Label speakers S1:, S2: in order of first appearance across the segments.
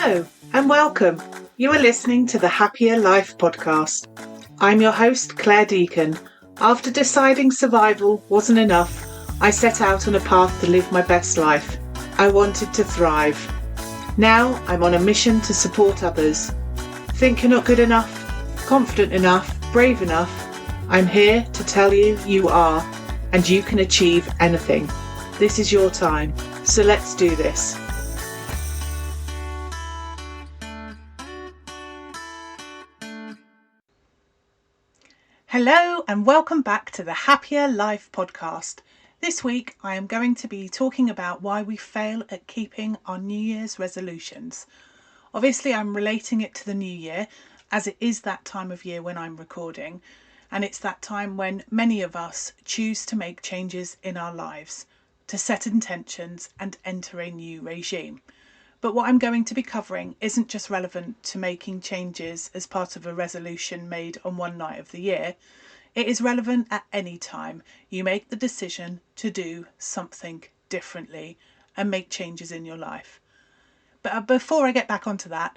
S1: Hello and welcome. You are listening to the Happier Life podcast. I'm your host, Claire Deacon. After deciding survival wasn't enough, I set out on a path to live my best life. I wanted to thrive. Now I'm on a mission to support others. Think you're not good enough, confident enough, brave enough? I'm here to tell you you are, and you can achieve anything. This is your time, so let's do this. Hello and welcome back to the Happier Life podcast. This week I am going to be talking about why we fail at keeping our New Year's resolutions. Obviously I'm relating it to the new year, as it is that time of year when I'm recording, and it's that time when many of us choose to make changes in our lives, to set intentions and enter a new regime. But what I'm going to be covering isn't just relevant to making changes as part of a resolution made on one night of the year. It is relevant at any time you make the decision to do something differently and make changes in your life. But before I get back onto that,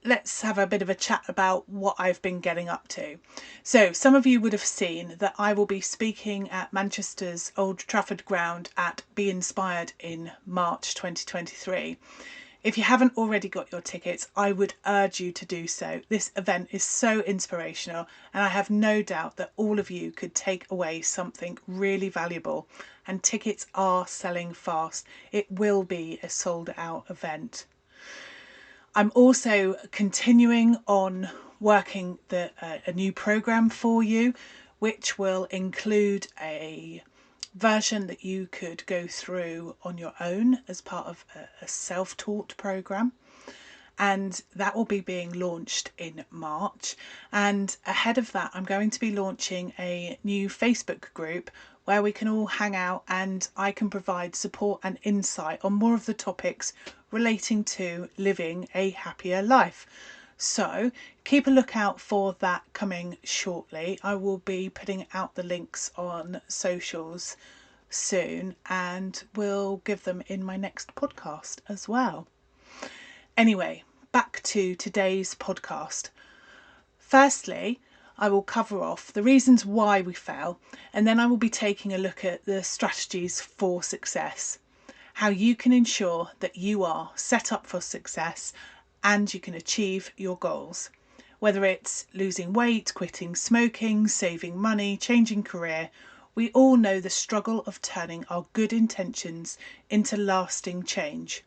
S1: let's have a bit of a chat about what I've been getting up to. So some of you would have seen that I will be speaking at Manchester's Old Trafford ground at Be Inspired in March 2023. If you haven't already got your tickets, I would urge you to do so. This event is so inspirational, and I have no doubt that all of you could take away something really valuable, and tickets are selling fast. It will be a sold out event. I'm also continuing on working a new program for you, which will include a version that you could go through on your own as part of a self-taught program. And that will be being launched in March. And ahead of that, I'm going to be launching a new Facebook group where we can all hang out and I can provide support and insight on more of the topics relating to living a happier life. So keep a lookout for that coming shortly. I will be putting out the links on socials soon and will give them in my next podcast as well. Anyway, back to today's podcast. Firstly, I will cover off the reasons why we fail, and then I will be taking a look at the strategies for success, how you can ensure that you are set up for success and you can achieve your goals. Whether it's losing weight, quitting smoking, saving money, changing career, we all know the struggle of turning our good intentions into lasting change.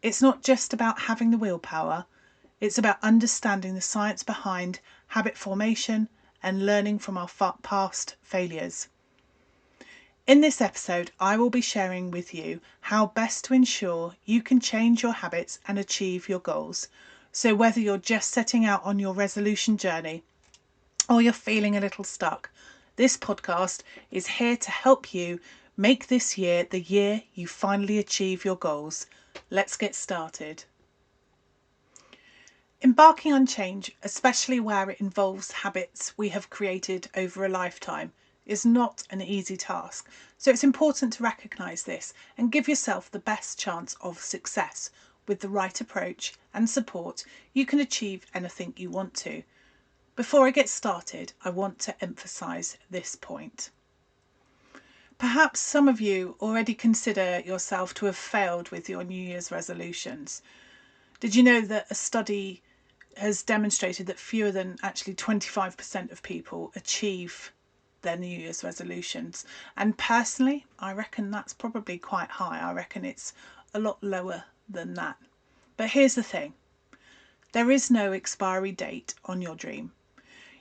S1: It's not just about having the willpower, it's about understanding the science behind habit formation and learning from our past failures. In this episode, I will be sharing with you how best to ensure you can change your habits and achieve your goals. So whether you're just setting out on your resolution journey or you're feeling a little stuck, this podcast is here to help you make this year the year you finally achieve your goals. Let's get started. Embarking on change, especially where it involves habits we have created over a lifetime, is not an easy task. So it's important to recognise this and give yourself the best chance of success. With the right approach and support, you can achieve anything you want to. Before I get started, I want to emphasise this point. Perhaps some of you already consider yourself to have failed with your New Year's resolutions. Did you know that a study has demonstrated that fewer than actually 25% of people achieve their New Year's resolutions? And personally, I reckon that's probably quite high. I reckon it's a lot lower than that. But here's the thing. There is no expiry date on your dream.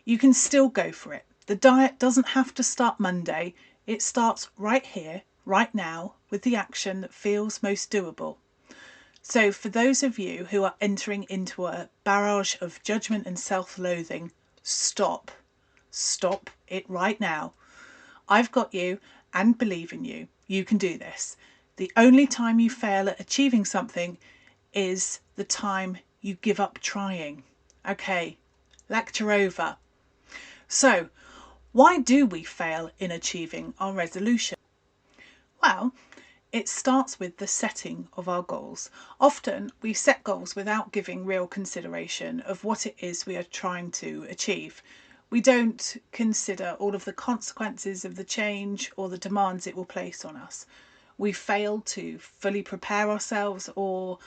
S1: You can still go for it. The diet doesn't have to start Monday. It starts right here, right now, with the action that feels most doable. So for those of you who are entering into a barrage of judgment and self-loathing, stop it right now. I've got you and believe in you. You can do this. The only time you fail at achieving something is the time you give up trying. Okay, lecture over. So, why do we fail in achieving our resolution? Well, it starts with the setting of our goals. Often we set goals without giving real consideration of what it is we are trying to achieve. We don't consider all of the consequences of the change or the demands it will place on us. We fail to fully prepare ourselves or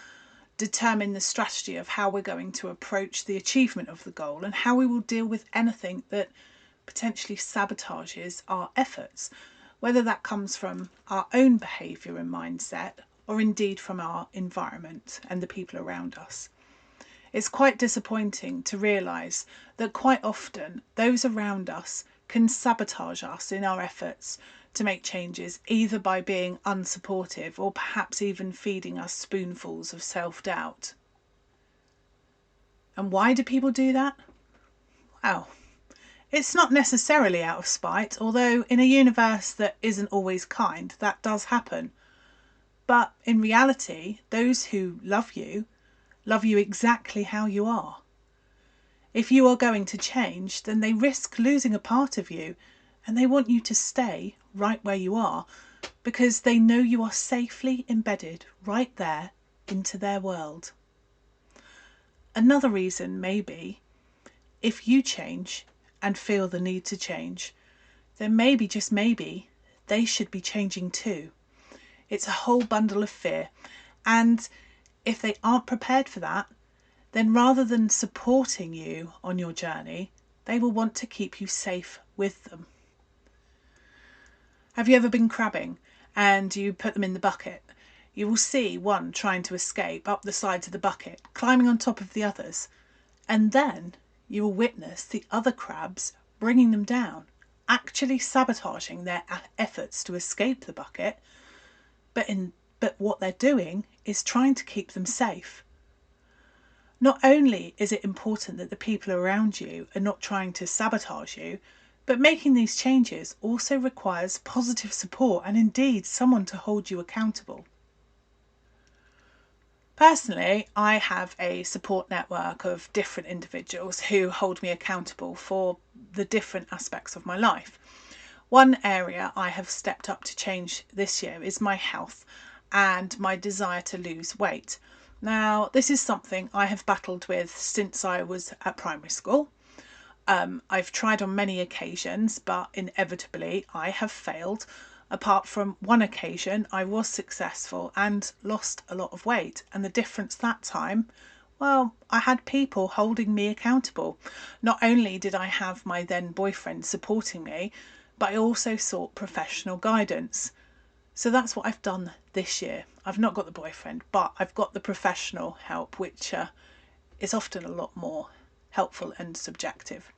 S1: determine the strategy of how we're going to approach the achievement of the goal and how we will deal with anything that potentially sabotages our efforts, whether that comes from our own behaviour and mindset or indeed from our environment and the people around us. It's quite disappointing to realise that quite often those around us can sabotage us in our efforts to make changes, either by being unsupportive or perhaps even feeding us spoonfuls of self-doubt. And why do people do that? Well, it's not necessarily out of spite, although in a universe that isn't always kind, that does happen. But in reality, those who love you exactly how you are. If you are going to change, then they risk losing a part of you, and they want you to stay right where you are because they know you are safely embedded right there into their world. Another reason may be, if you change and feel the need to change, then maybe, just maybe, they should be changing too. It's a whole bundle of fear, and if they aren't prepared for that, then rather than supporting you on your journey, they will want to keep you safe with them. Have you ever been crabbing and you put them in the bucket? You will see one trying to escape up the sides of the bucket, climbing on top of the others, and then you will witness the other crabs bringing them down, actually sabotaging their efforts to escape the bucket, but what they're doing is trying to keep them safe. Not only is it important that the people around you are not trying to sabotage you, but making these changes also requires positive support and indeed someone to hold you accountable. Personally, I have a support network of different individuals who hold me accountable for the different aspects of my life. One area I have stepped up to change this year is my health and my desire to lose weight. Now, this is something I have battled with since I was at primary school. I've tried on many occasions, but inevitably I have failed. Apart from one occasion, I was successful and lost a lot of weight. And the difference that time, well, I had people holding me accountable. Not only did I have my then boyfriend supporting me, but I also sought professional guidance. So that's what I've done this year. I've not got the boyfriend, but I've got the professional help, which is often a lot more helpful and subjective.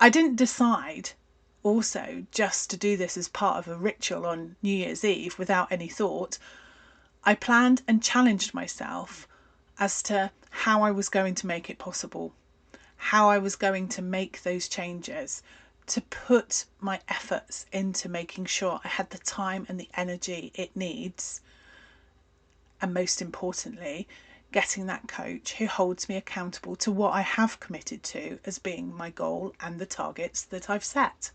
S1: I didn't decide also just to do this as part of a ritual on New Year's Eve without any thought. I planned and challenged myself as to how I was going to make it possible, how I was going to make those changes, to put my efforts into making sure I had the time and the energy it needs, and most importantly, getting that coach who holds me accountable to what I have committed to as being my goal and the targets that I've set.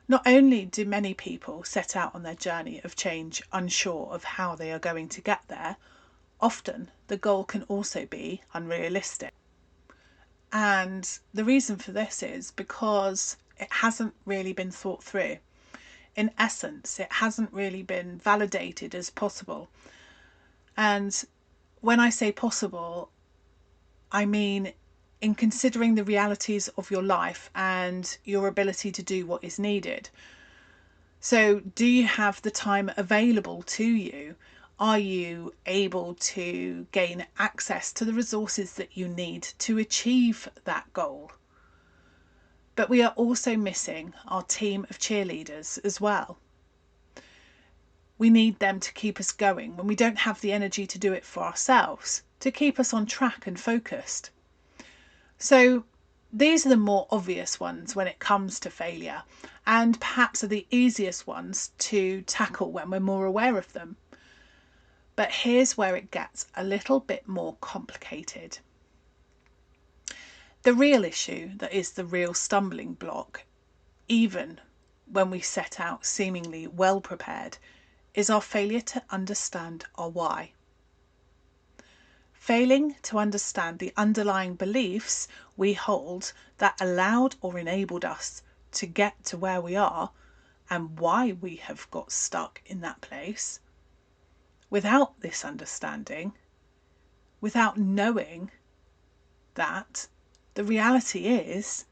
S1: Not only do many people set out on their journey of change unsure of how they are going to get there, often the goal can also be unrealistic. And the reason for this is because it hasn't really been thought through. In essence, it hasn't really been validated as possible. And when I say possible, I mean in considering the realities of your life and your ability to do what is needed. So, do you have the time available to you? Are you able to gain access to the resources that you need to achieve that goal? But we are also missing our team of cheerleaders as well. We need them to keep us going when we don't have the energy to do it for ourselves, to keep us on track and focused. So these are the more obvious ones when it comes to failure, and perhaps are the easiest ones to tackle when we're more aware of them. But here's where it gets a little bit more complicated. The real issue that is the real stumbling block, even when we set out seemingly well prepared, is our failure to understand our why. Failing to understand the underlying beliefs we hold that allowed or enabled us to get to where we are and why we have got stuck in that place. Without this understanding, without knowing that, the reality is,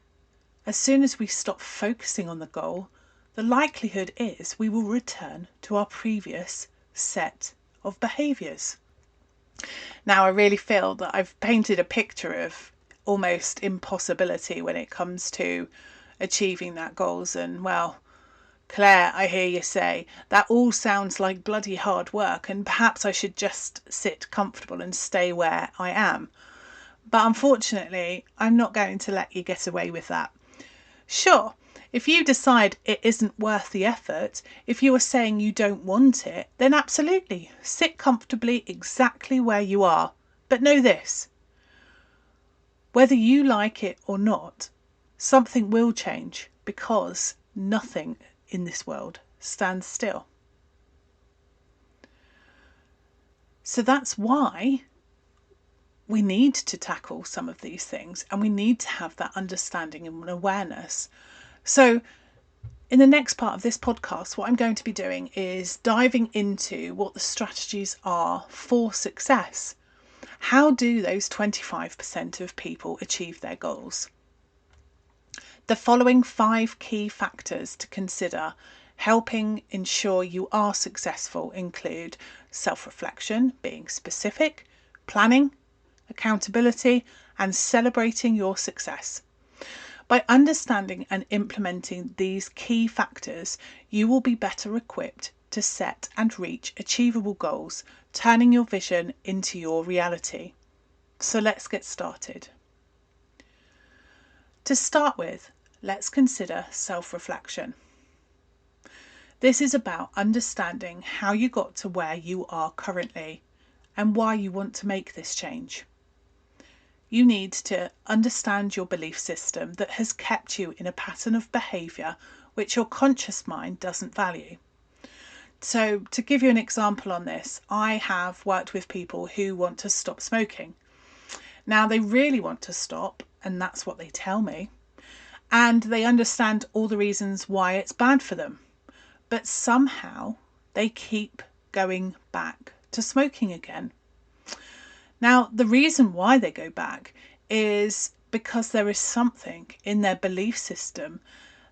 S1: as soon as we stop focusing on the goal, the likelihood is we will return to our previous set of behaviours. Now, I really feel that I've painted a picture of almost impossibility when it comes to achieving that goals. And well, Claire, I hear you say, that all sounds like bloody hard work, and perhaps I should just sit comfortable and stay where I am. But unfortunately, I'm not going to let you get away with that. Sure, if you decide it isn't worth the effort, if you are saying you don't want it, then absolutely, sit comfortably exactly where you are. But know this, whether you like it or not, something will change, because nothing in this world stands still. So that's why we need to tackle some of these things, and we need to have that understanding and awareness. So in the next part of this podcast, what I'm going to be doing is diving into what the strategies are for success. How do those 25% of people achieve their goals? The following 5 key factors to consider helping ensure you are successful include self-reflection, being specific, planning, accountability, and celebrating your success. By understanding and implementing these key factors, you will be better equipped to set and reach achievable goals, turning your vision into your reality. So let's get started. To start with, let's consider self-reflection. This is about understanding how you got to where you are currently and why you want to make this change. You need to understand your belief system that has kept you in a pattern of behaviour which your conscious mind doesn't value. So, to give you an example on this, I have worked with people who want to stop smoking. Now, they really want to stop, and that's what they tell me, and they understand all the reasons why it's bad for them. But somehow they keep going back to smoking again. Now, the reason why they go back is because there is something in their belief system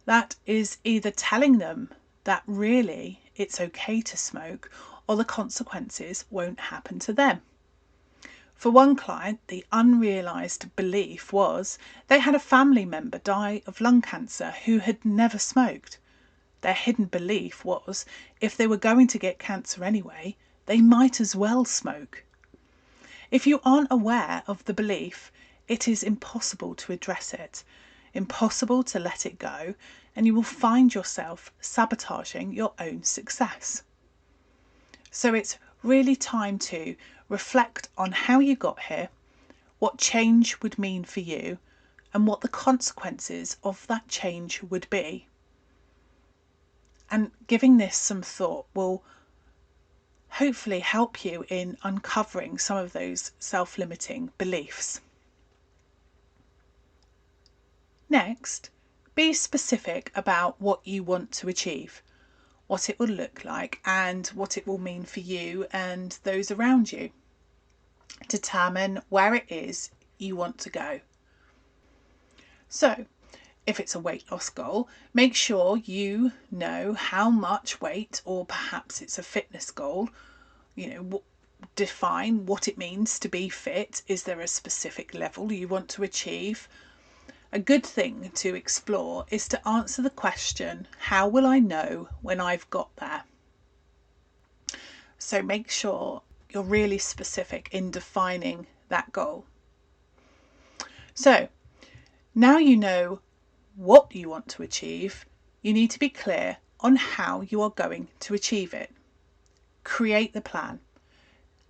S1: that is either telling them that really it's okay to smoke, or the consequences won't happen to them. For one client, the unrealised belief was they had a family member die of lung cancer who had never smoked. Their hidden belief was if they were going to get cancer anyway, they might as well smoke. If you aren't aware of the belief, it is impossible to address it, impossible to let it go, and you will find yourself sabotaging your own success. So it's really time to reflect on how you got here, what change would mean for you, and what the consequences of that change would be. And giving this some thought will hopefully help you in uncovering some of those self-limiting beliefs. Next, be specific about what you want to achieve, what it will look like, and what it will mean for you and those around you. Determine where it is you want to go. So, if it's a weight loss goal, make sure you know how much weight, or perhaps it's a fitness goal, define what it means to be fit. Is there a specific level you want to achieve? A good thing to explore is to answer the question, how will I know when I've got there? So make sure you're really specific in defining that goal. So now you know what you want to achieve, you need to be clear on how you are going to achieve it. Create the plan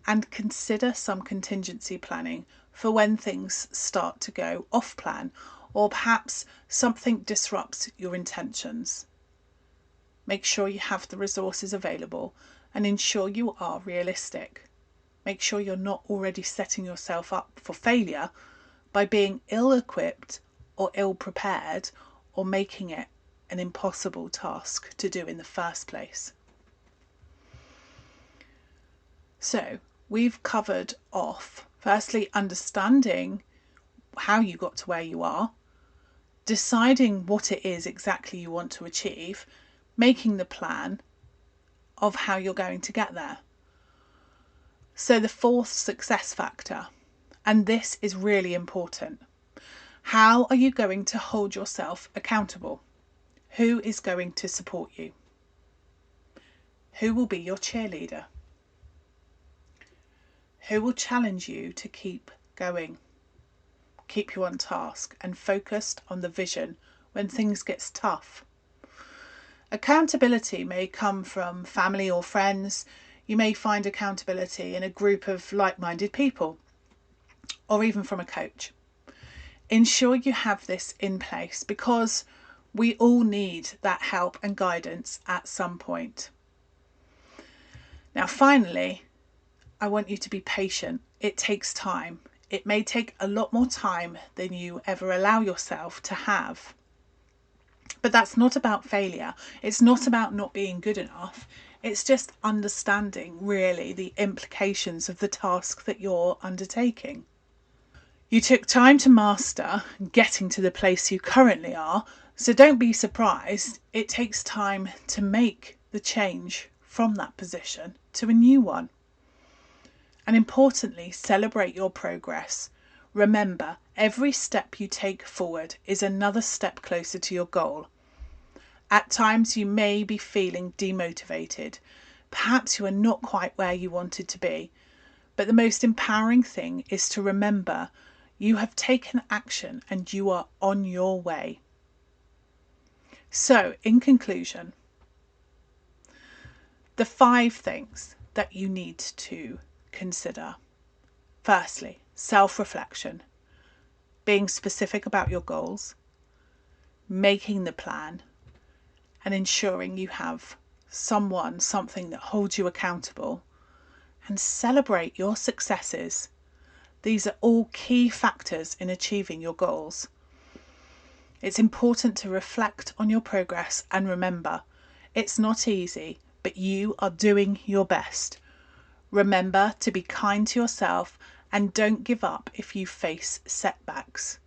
S1: and consider some contingency planning for when things start to go off plan, or perhaps something disrupts your intentions. Make sure you have the resources available and ensure you are realistic. Make sure you're not already setting yourself up for failure by being ill-equipped or ill-prepared or making it an impossible task to do in the first place. So we've covered off, firstly, understanding how you got to where you are, deciding what it is exactly you want to achieve, making the plan of how you're going to get there. So the fourth success factor, and this is really important. How are you going to hold yourself accountable? Who is going to support you? Who will be your cheerleader? Who will challenge you to keep going, keep you on task and focused on the vision when things get tough? Accountability may come from family or friends. You may find accountability in a group of like-minded people, or even from a coach. Ensure you have this in place because we all need that help and guidance at some point. Now, finally, I want you to be patient. It takes time. It may take a lot more time than you ever allow yourself to have. But that's not about failure. It's not about not being good enough. It's just understanding really the implications of the task that you're undertaking. You took time to master getting to the place you currently are, so don't be surprised. It takes time to make the change from that position to a new one. And importantly, celebrate your progress. Remember, every step you take forward is another step closer to your goal. At times you may be feeling demotivated. Perhaps you are not quite where you wanted to be. But the most empowering thing is to remember you have taken action and you are on your way. So, in conclusion, the 5 things that you need to consider. Firstly, self-reflection, being specific about your goals, making the plan, and ensuring you have something that holds you accountable, and celebrate your successes. These are all key factors in achieving your goals. It's important to reflect on your progress and remember, it's not easy, but you are doing your best. Remember to be kind to yourself and don't give up if you face setbacks.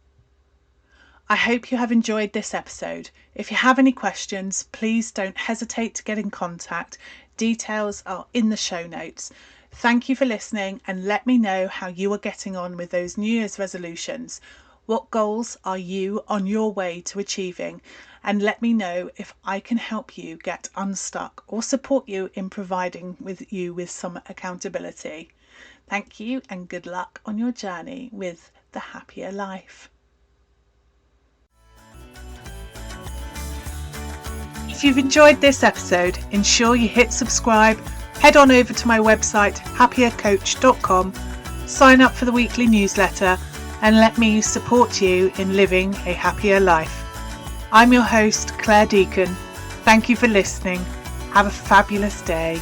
S1: I hope you have enjoyed this episode. If you have any questions, please don't hesitate to get in contact. Details are in the show notes. Thank you for listening and let me know how you are getting on with those New Year's resolutions. What goals are you on your way to achieving? And let me know if I can help you get unstuck or support you in providing you with some accountability. Thank you and good luck on your journey with the happier life. If you've enjoyed this episode, ensure you hit subscribe, head on over to my website happiercoach.com, sign up for the weekly newsletter and let me support you in living a happier life. I'm your host, Claire Deacon. Thank you for listening. Have a fabulous day.